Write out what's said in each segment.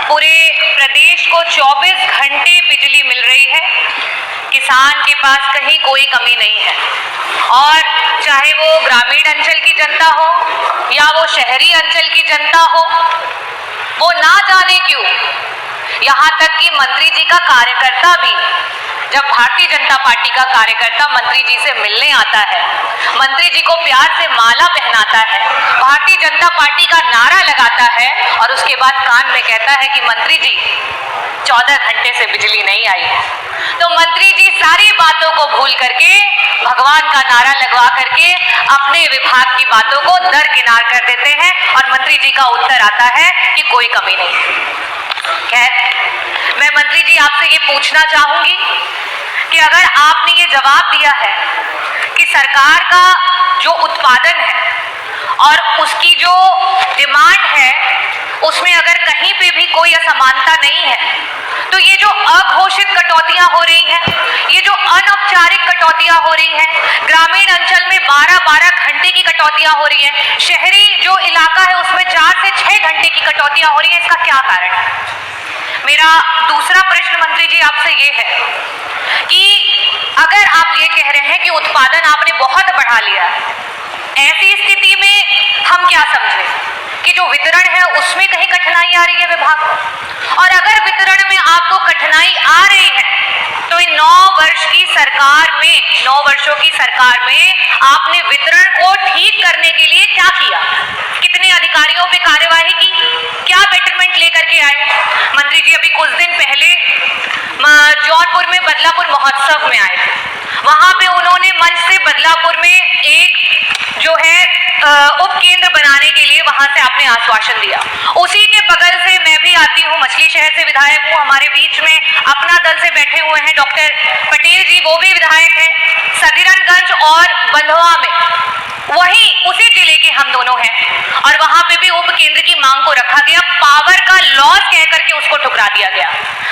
पूरे प्रदेश को 24 घंटे बिजली मिल रही है। किसान के पास कहीं कोई कमी नहीं है, और चाहे वो ग्रामीण अंचल की जनता हो या वो शहरी अंचल की जनता हो, वो ना जाने क्यों यहाँ तक कि मंत्री जी का कार्यकर्ता भी, जब भारतीय जनता पार्टी का कार्यकर्ता मंत्री जी से मिलने आता है, मंत्री जी को प्यार से माला पहनाता है, भारतीय जनता पार्टी का नारा लगाता है, और उसके बाद कान में कहता है कि मंत्री जी 14 घंटे से बिजली नहीं आई है, तो मंत्री जी सारी बातों को भूल करके भगवान का नारा लगवा करके अपने विभाग की बातों को दरकिनार कर देते हैं, और मंत्री जी का उत्तर आता है कि कोई कमी नहीं। खैर, मैं मंत्री जी आपसे ये पूछना चाहूंगी कि अगर आपने ये जवाब दिया है कि सरकार का जो उत्पादन है और उसकी जो डिमांड है उसमें अगर कहीं पे भी कोई असमानता नहीं है, तो ये जो अघोषित कटौतियां हो रही हैं, ये जो अनौपचारिक कटौतियां हो रही हैं, ग्रामीण अंचल में 12-12 घंटे की कटौतियां हो रही हैं, शहरी जो इलाका है उसमें 4 से 6 घंटे की कटौतियां हो रही हैं, इसका क्या कारण है? मेरा दूसरा प्रश्न मंत्री जी आपसे ये है कि अगर आप ये कह रहे हैं कि उत्पादन आपने बहुत बढ़ा लिया है, ऐसी स्थिति में हम क्या समझें कि जो वितरण है उसमें कहीं कठिनाई आ रही है विभाग को, और अगर वितरण में आपको कठिनाई आ रही है तो इन 9 वर्षों की सरकार में आपने वितरण को ठीक करने के लिए क्या किया? कितने अधिकारियों पे कार्यवाही की? क्या बेटरमेंट लेकर के आए? मंत्री जी अभी कुछ दिन पहले जौनपुर में बदलापुर महोत्सव में आए थे, वहां पे उन्होंने मंच से बदलापुर में एक जो है उप केंद्र बनाने के लिए वहां से आपने आश्वासन दिया। उसी के बगल से मैं भी आती हूँ, मछली शहर से विधायक हूँ, हमारे बीच में अपना दल से बैठे हुए हैं डॉक्टर पटेल जी, वो भी विधायक हैं। सदीरनगंज और बंधवा में वही उसी जिले के हम दोनों हैं, और वहां पे भी उप केंद्र की मांग को रखा गया, पावर का लॉस कह करके उसको ठुकरा दिया गया।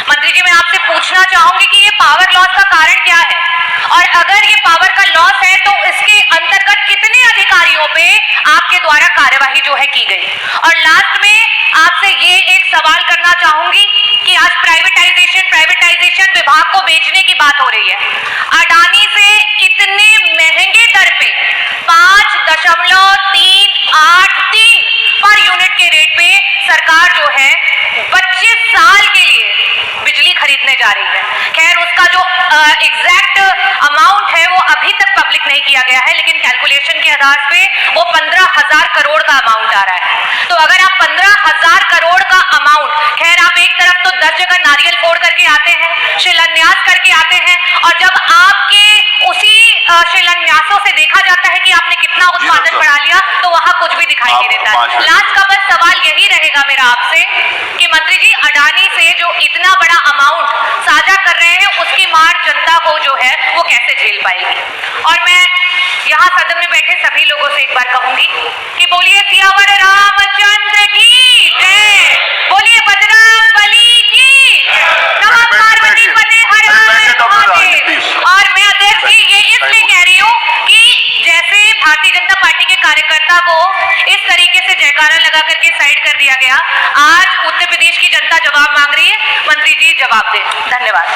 मंत्री जी, मैं आपसे पूछना चाहूंगी कि ये पावर लॉस का कारण क्या है, और अगर ये पावर का लॉस है तो इसके अंतर्गत कितने अधिकारियों पे आपके द्वारा कार्यवाही जो है की गई? और लास्ट में आपसे ये एक सवाल करना चाहूंगी कि आज प्राइवेटाइजेशन विभाग को बेचने की बात हो रही है। अडानी से इतने महंगे दर पे 5.383 पर यूनिट के रेट पे सरकार जो है 25 साल के लिए बिजली खरीदने जा रही है। खैर, उसका जो एग्जैक्ट अमाउंट है वो अभी तक पब्लिक नहीं किया गया है, लेकिन कैलकुलेशन के आधार पे वो 15,000 करोड़ का अमाउंट आ रहा है। तो अगर आप 15,000 करोड़ का अमाउंट, खैर आप एक तरफ तो 10 जगह नारियल फोड़ करके आते हैं, शिलान्यास करके आते हैं, और जब आपके उसी शिलान्यासों से देखा जाता है कि आपने कितना उत्पादन बढ़ा लिया, तो वहां कुछ भी दिखाई नहीं देता है। लास्ट का बस सवाल यही रहेगा मेरा आपसे कि मंत्री जी, अडानी से जो इतना बड़ा अमाउंट साझा कर रहे हैं उसकी मार जनता को जो है वो कैसे झेल पाएगी? और मैं यहाँ सदन में बैठे सभी लोगों से एक बार कहूंगी कि बोलिए सियावर रामचंद्र की जय, बोलिए बजरंगबली की, नमः पार्वती पते हर हर महादेव। और मैं अध्यक्ष जी ये इसलिए कह रही हूँ कि जैसे भारतीय जनता पार्टी के कार्यकर्ता को इस तरीके से जयकारा लगा करके साइड कर दिया गया, आज उत्तर प्रदेश की जनता जवाब मांग रही है। मंत्री जी जवाब दें। धन्यवाद।